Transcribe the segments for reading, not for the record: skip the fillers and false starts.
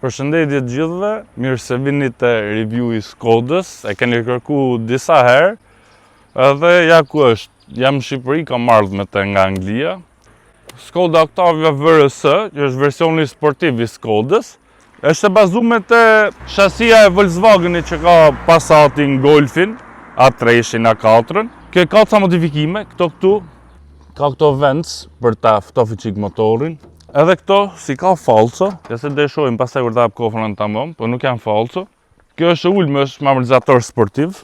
Përshëndetje të gjithëve, mirë se vini te review I Skodës, e keni kërku disa herë, edhe ja ku është, jam në Shqipëri, kam ardhur me të nga Anglia. Skoda Octavia VRS, që është versioni sportiv I Skodës, është e bazuar te shasia e Volkswagenit që ka Passatin, Golfin, A3-shin, A4-ën. Kjo ka ca modifikime, këtu ka këto vents për ta ftofi çik motorin. Edhe këto si ka falco, ja se do e shohim pastaj kur ta hap kofrën tamam, po nuk janë falco. Kjo është ulmë, është amortizator sportiv.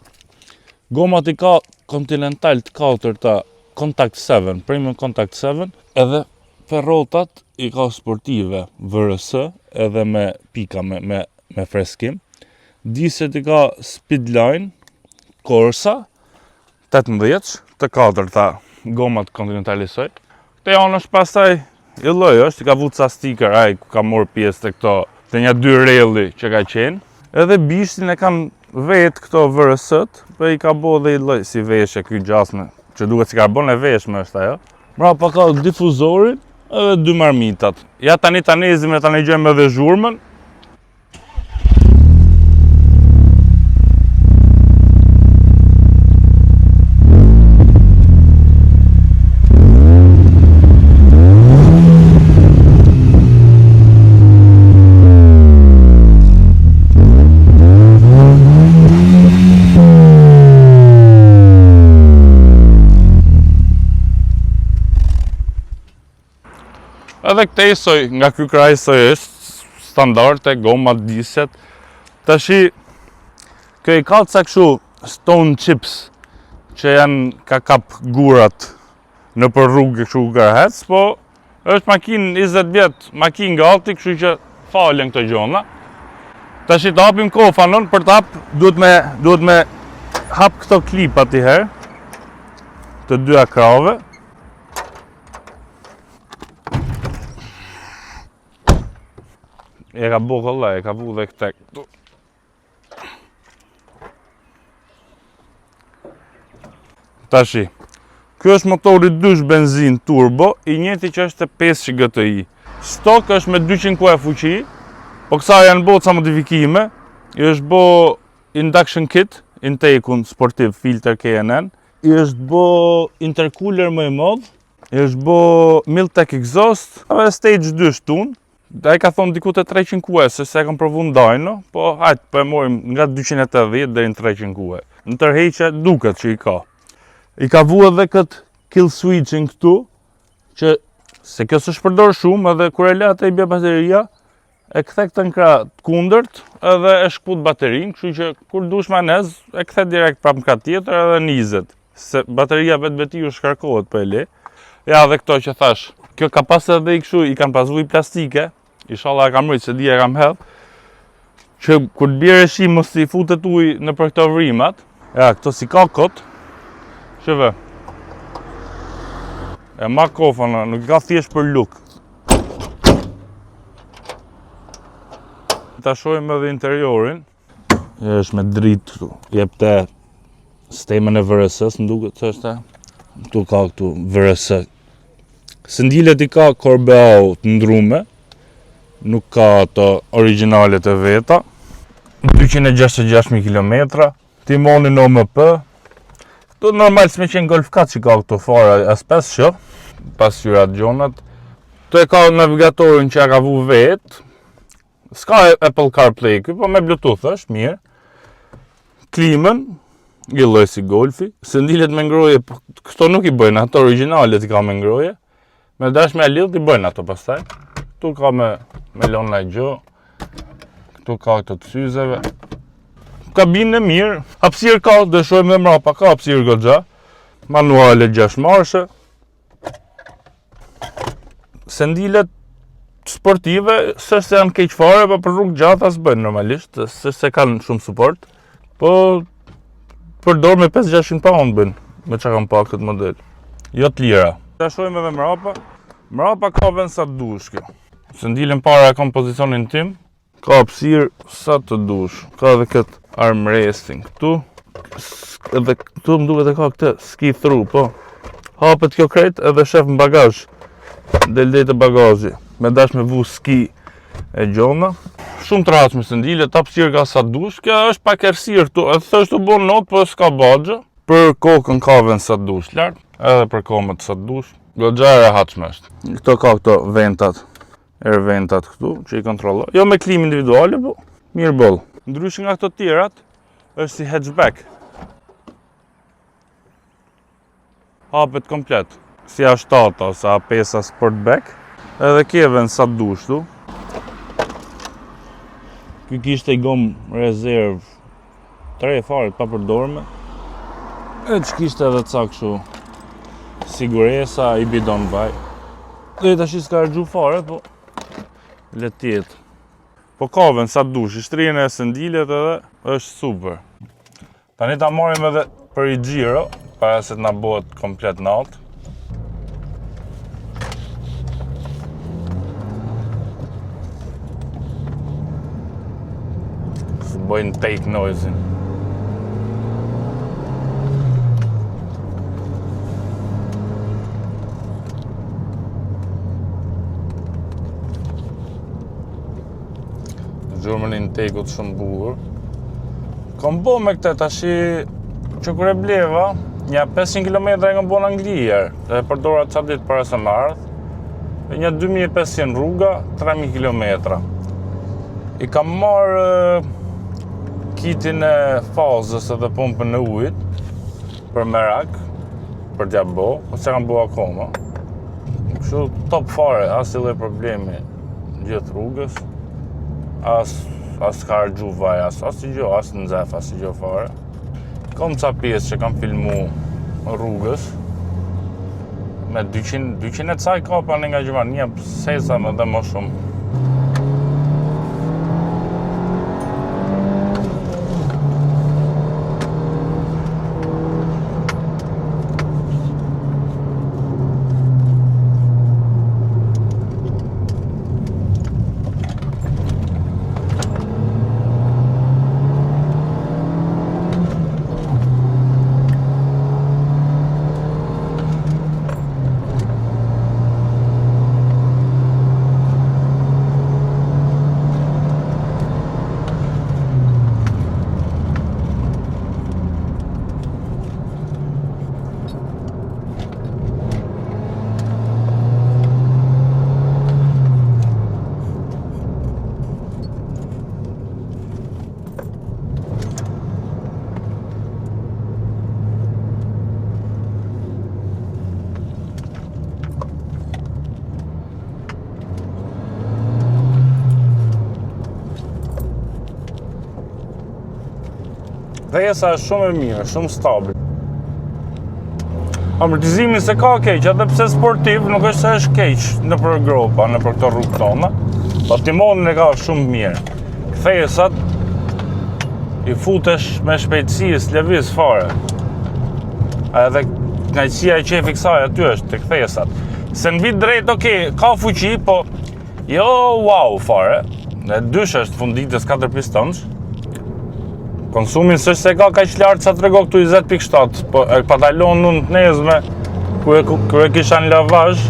Gomat I ka Continental të katërta Contact 7, Premium Contact 7, edhe ferrotat I ka sportive VRS, edhe me pika me freskim. Diset I ka Speedline Corsa 18, të katërta gomat Continental I saj. Te janë është pastaj I lloj është, I ka vu ca sticker, ai ku ka marrë pjesë të këto, të një dy relli që ka qenë. Edhe bishtin e kanë vetë këto VRS-t, po I ka bo dhe I lloj si veshje ky gjasme, që duket si karbon e veshme është ajo. Mrapa ka difuzorin edhe dy marmitat. Ja tani nezim e tani gjejmë edhe zhurmën. Edhe këte isoj, nga ky kraj isoj është standarte, gomat, diset. Tashi, kjo I ka ca kështu stone chips, që janë ka kap gurat në për rrugë kështu garhec, po është makinë 20 vjet, makinë gati, kështu që falen këto gjona. Tashi të hapim kofanën, për të hap duhet me hap këto klip atëherë, të dyja krave. E ka bo këllaj, e ka vu dhe këte këtu. Tashi, kjo është motori 2 benzin turbo, I njëti që është 500 GTI. Stok është me 200 kW fuqi, po kësa janë bo ca modifikime. I është bo induction kit, intake-un sportiv filter KNN. I është bo intercooler më I madh. I është bo Miltech exhaust, edhe stage 2 shtun. Ai ka thonë diku te 300 kW, se e kam provu ndajno, po hajt, po e morim nga 280 deri në 300 kW. Në tërheqje duket që I ka. I ka vu edhe këtë kill switching këtu, që se kjo s'është përdor shumë, edhe kur e le atë I bie bateria, e kthe këtë në krah të kundërt, edhe e shkput baterinë, kështu që kur dush manez, e kthe direkt prapë në krah tjetër edhe nizet. Se bateria vetveti u shkarkohet po e le. Ja, dhe këto që thash, kjo ka pas edhe I kështu, I kanë pas vuj plastike. Inshallah e kam rrit se dje e kam hedh, që kur të bjerë shi mos I futet ujë në për këto vrimat. Ja, këto si ka kot, shëve. E ma kofana, nuk ka thjesht për luk. Ta shojmë edhe interiorin. E është me dritë këtu, jep te stemën e VRS-s, më duket që është. Këtu ka këtu VRS. Sëndilet I ka Corbeau të ndrume. Nuk ka ato originalet e veta. 266.000 km, timonin OMP. Këtu normal s'me qenë Golf 4 që ka këto fara, as pas shoh, pasqyrat gjonat. Këtu e ka navigatorin që ja ka vu vet. S'ka Apple CarPlay këtu, po me Bluetooth është mirë. Klimën, I lloj si Golfi. Sëndilet me ngroje, këto nuk I bëjnë, ato originalet I ka me ngroje. Me dash me lidh I bëjnë ato pastaj. Këtu ka me lona gjo, këtu ka këto të syzeve. Kabinë e mirë, hapësirë ka, dhe shojmë dhe mrapa, ka hapësirë goxha. Manuale 6 marshe. Sendilet sportive, s'është janë keq fare, po për rrugë gjata s'bëjnë normalisht, se kanë shumë support. Po përdor me 5-600 pound bëjnë, me që kam pa këtë model. Jo të lira. Ta shojmë edhe mrapa. Mrapa ka vend sa të dush kjo. Sëndilin para e kam pozicionin tim, ka hapësirë sa të dush. Ka edhe këtë armresting këtu. Edhe këtu më duket e ka këtë ski through, po. Hapet kjo krejt edhe shef në bagazh. Del dejtë bagazhi. Me dash me vu ski e gjona. shumë të rahatshme se ndile, tapsir ka sa dush, kjo është pak errësirë këtu, edhe thësht të bon not, po s'ka baxhe. Për kokën ka vend sa dush lart, edhe për komët sa dush. Goxha e rehatshme është. Këto ka këto ventat, ventat këtu, që i kontrolloj. Jo me klim individuale, po mirë boll. Ndryshe nga këto tjerat, është si hatchback. Hapet komplet, si A7 ose A5 Sportback. Edhe kje vend sa dush tu. Ky kishte i gom rezerv 3 fare pa përdorme. E që kishte edhe ca kështu siguresa i bidon vaj. Dhe tash s'ka rëgju fare, po le tjetë. Po ka vend sa dush, i shtrihen e sendilet edhe është super. Tani ta marrim edhe për i gjiro, para se të na bëhet komplet natë. Së bëjnë take noise-in. Gjurmën intake-ut shumë bukur. Kom bo me këte tashi që kur e bleva, një 500 km e kom bo në Angli herë, dhe përdora qa ditë para se më ardhë, dhe një 2500 rruga, 3000 km. I kam marrë kitin e fazës edhe pumpën e ujit, për merak, për t'ja bo, po që kam bo akoma. Kështu top fare, as i lloj problemi gjithë rrugës, as ka rëgju vaj, as i gjo, as në zef, as i gjo fare. Kom ca pjesë që kam filmu rrugës, me 200 e caj kapa nga gjëman, një sesa më dhe më shumë. Dhejesa është shumë e mirë, shumë stabil. Amortizimi se ka keq, edhe pse sportiv, nuk është se është keq në për gropa, në për këto rrugë tona. Po timonin e ka shumë mirë. Kthejesat i futesh me shpejtësi, s'lëviz fare. Edhe knajqësia e qefi kësaj aty është te kthejesat. Se në vit drejt, ka fuqi, po jo wow fare. Në dysh është funditës 4 pistonç. Konsumin s'është se ka kaq lartë sa trego këtu 20.7, po e patalon unë të nezme kur e kisha në lavazh,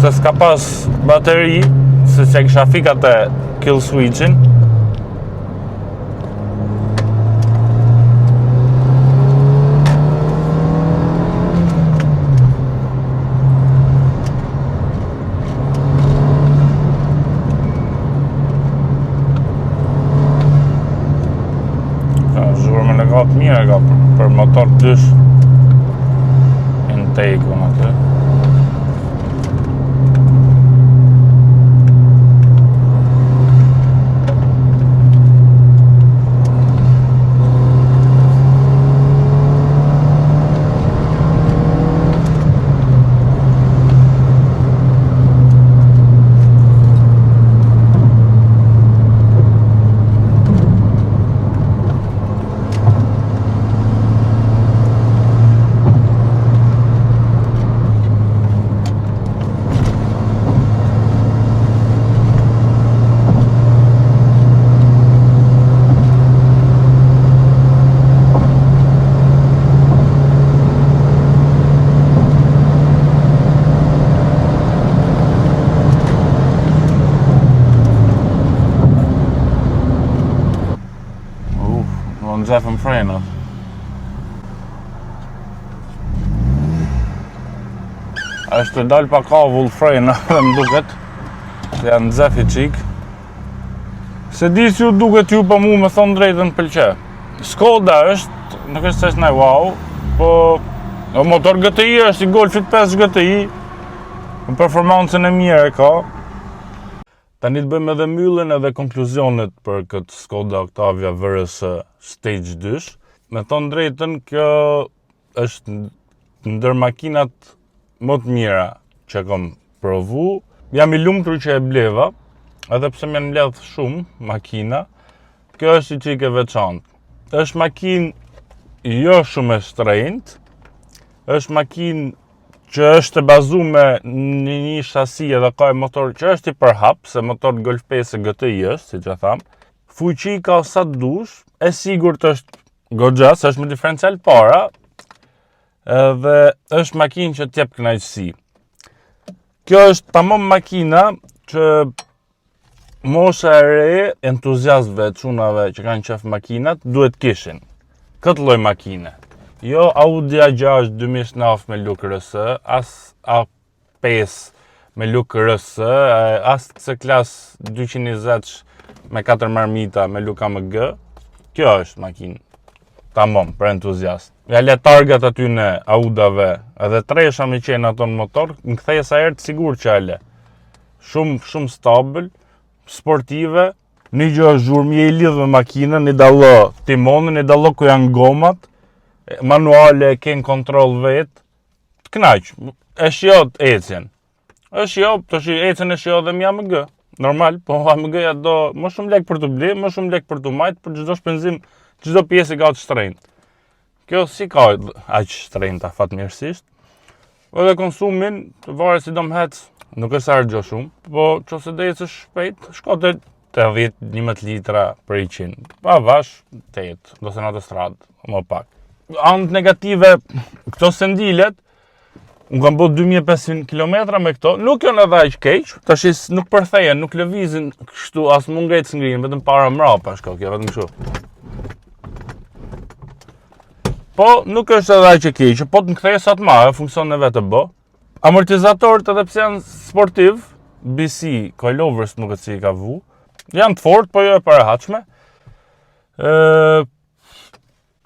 se s'ka pas bateri, se që kisha fikat e kill switchin. Mirë ka për motor dysh intake-un aty. nxefën frenat. Është dal pa kavull frenave më duket. Se janë nxefi qik. Se di si ju duket ju, pa mu me thonë drejtën pëlqe. Skoda është, nuk është se është naj wow, po motor GTI është i Golfit 5 GTI, performancën e mirë e ka. Tani të bëjmë edhe mbylljen edhe konkluzionet për këtë Skoda Octavia VRS Stage 2. Me thonë drejtën, kjo është ndër makinat më të mira që kam provu. Jam i lumtur që e bleva, edhe pse më mbledh shumë makina. Kjo është i çike veçantë. Është makinë jo shumë e shtrenjtë. Është makinë që është e bazuar në një shasi edhe ka motor që është i përhap, se motor Golf 5 GTI është, siç e tham. Fuqi ka sa të dush, e sigurt është goxha, se është me diferencial para, edhe është makinë që t'jep kënaqësi. Kjo është tamam makina që mosha e re, entuziastëve, çunave që kanë qef makinat, duhet kishin. Këtë lloj makine. Jo Audi A6 2009 me luk RS, as A5 me luk RS, as C-Class 220 me 4 marmita me luk AMG. Kjo është makinë tamam për entuziast. Ja le targat aty në Audave, edhe tresha me qenë ato në motor, në kthesa herë të sigur që ale. Shumë stabil, sportive, një gjë është zhurmë, je i lidh me makinën, një dallo timonin, një dallo ku janë gomat, manuale, ken kontrol vet, të knaq, e shijot ecjen. E shijot, ecjen e shijot dhe mi AMG. Normal, po AMG-ja do më shumë lek për të ble, më shumë lek për të majt, për çdo shpenzim, çdo pjesë ka të shtrenjtë. Kjo si ka aq shtrenjta fatmirësisht. Edhe konsumin, varet si do më hec, nuk është argjo shumë, po nëse do ecësh shpejt, shko te 10-11 litra për 100. Pa vash 8, ose në autostradë, më pak. Anë negative, këto sendilet, unë kam bërë 2500 km me këto, nuk janë edhe aq keq, tash nuk përthejen, nuk lëvizin kështu, as mund ngejt ngrihen, vetëm para mrapa shko kjo, vetëm kështu. Po nuk është edhe aq e keq, po të më kthej sa të marrë, funksionon vetë bë. Amortizatorët edhe pse janë sportiv, BC coilovers nuk e si ka vu, janë të fortë, po jo e parahatshme.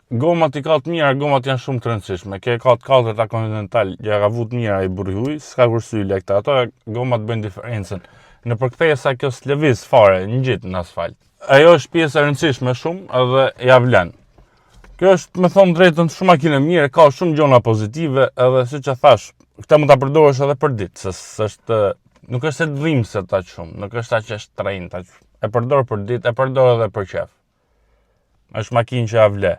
Gomat i ka të mira, gomat janë shumë të rëndësishme. Ke ka të katërta Continental, ja ka vu të mira i burhuj, s'ka kursyle këta. Ato gomat bëjnë diferencën. Në përkthesa kjo s'lëviz fare, ngjit në asfalt. Ajo është pjesë e rëndësishme shumë edhe ja vlen. Kjo është, me thonë drejtën, shumë makinë mirë, ka shumë gjona pozitive, edhe siç e thash, këta mund ta përdorësh edhe për ditë, se është nuk është se dhimbset aq shumë, nuk është aq e shtrenjtë, e përdor për ditë, e përdor edhe për qef. Është makinë që ja vle.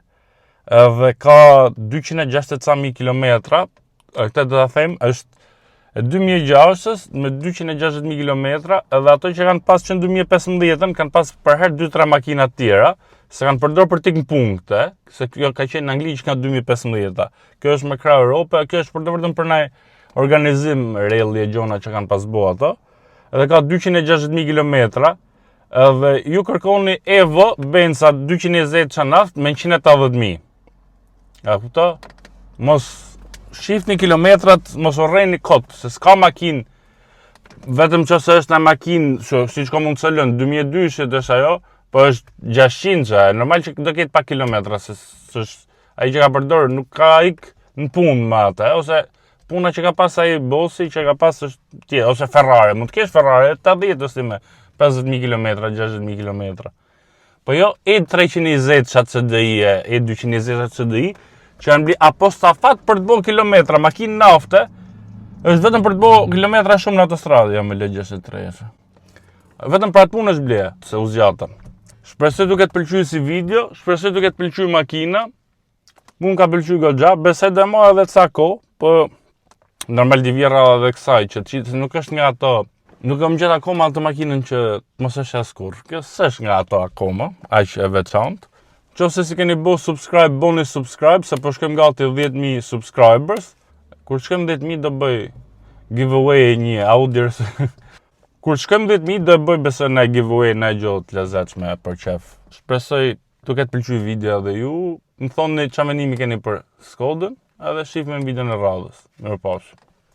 Edhe ka 260.000 kilometra, këtë do ta them, është e 2006-ës me 260.000 kilometra, edhe ato që kanë pas që në 2015-ën kanë pas për herë 2-3 makina të tjera, se kanë përdor për tik në punkte, se kjo ka qenë në Angli që ka 2015-a. Kjo është me krah Europe, kjo është përdor vetëm për një organizim rally e gjona që kanë pas bo ato, edhe ka 260.000 kilometra, edhe ju kërkoni Evo Benza 220 çanaft me 180.000. Ja kupto? Mos shifni kilometrat, mos urreni kot, se s'ka makinë, vetëm nëse është një makinë, siç ka mund të lënë 2002 është ajo, po është 600, normal që do ketë pak kilometra, se ai që ka përdorur nuk ka ik në punë me atë, ose puna që ka pas ai bossi që ka pas është tjetër, ose Ferrari, mund të kesh Ferrari 80 ose me 50.000 km, 60.000 km. Po jo E320 CDI, E220 CDI, që janë bli apostafat për të bo kilometra, makinë nafte, është vetëm për të bo kilometra shumë në autostradë, jo me L63. Vetëm për atë punë është bleja, se u zgjatëm. Shpresoj duke të pëlqyer si video, shpresoj duke të pëlqyer makina, mund ka pëlqyer goxha, besoj do marr edhe ca kohë, po normal di vjerra edhe kësaj, që nuk është nga ato, nuk kam gjetë akoma atë makinën që mos është askur. Kjo s'është nga ato akoma, aq e veçantë. Nëse si keni bo subscribe, boni subscribe, se po shkojmë gati 10.000 subscribers. Kur shkojmë 10.000 do bëj giveaway një Audi. Kur shkojmë 10.000 do bëj besoj një giveaway një gjë të lezetshme për qef. Shpresoj të ketë pëlqyer video dhe ju, më thoni çfarë mendimi keni për Skodën, edhe shihemi në videon e radhës. Mirupafshim.